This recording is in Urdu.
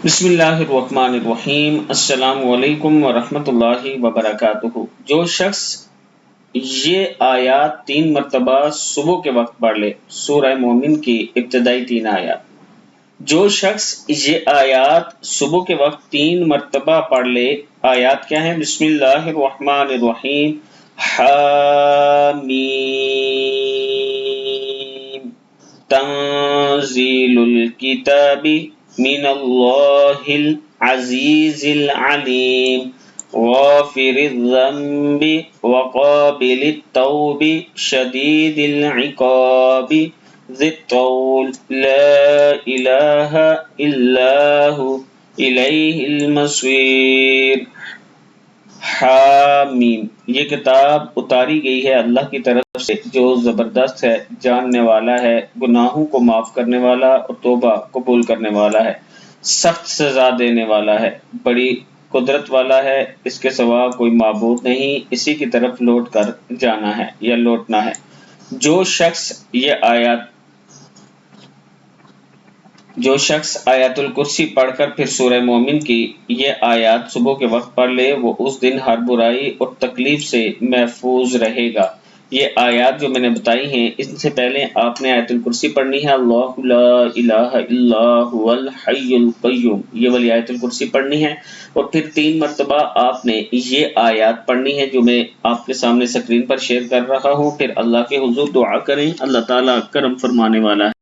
بسم اللہ الرحمن الرحیم۔ السلام علیکم ورحمۃ اللہ وبرکاتہ۔ جو شخص یہ آیات 3 مرتبہ صبح کے وقت پڑھ لے، سورہ مومن کی ابتدائی 3 آیات، جو شخص یہ آیات صبح کے وقت 3 مرتبہ پڑھ لے، آیات کیا ہیں؟ بسم اللہ الرحمن الرحیم، حامیم، تنزیل الکتاب من اللہ العزیز العلیم، غافر الذنب وقابل التوب شدید العقاب ذی الطول لا الہ الا ہو الیہ المصیر۔ حامیم، یہ کتاب اتاری گئی ہے اللہ کی طرف سے جو زبردست ہے، جاننے والا ہے، گناہوں کو معاف کرنے والا اور توبہ قبول کرنے والا ہے، سخت سزا دینے والا ہے، بڑی قدرت والا ہے، اس کے سوا کوئی معبود نہیں، اسی کی طرف لوٹ کر جانا ہے یا لوٹنا ہے۔ جو شخص آیت الکرسی پڑھ کر پھر سورہ مومن کی یہ آیات صبح کے وقت پڑھ لے، وہ اس دن ہر برائی اور تکلیف سے محفوظ رہے گا۔ یہ آیات جو میں نے بتائی ہیں، اس سے پہلے آپ نے آیت الکرسی پڑھنی ہے، اللہ لا الہ الا هو الحی القیوم، یہ والی آیت الکرسی پڑھنی ہے، اور پھر 3 مرتبہ آپ نے یہ آیات پڑھنی ہے جو میں آپ کے سامنے اسکرین پر شیئر کر رہا ہوں۔ پھر اللہ کے حضور دعا کریں، اللہ تعالیٰ کرم فرمانے والا ہے۔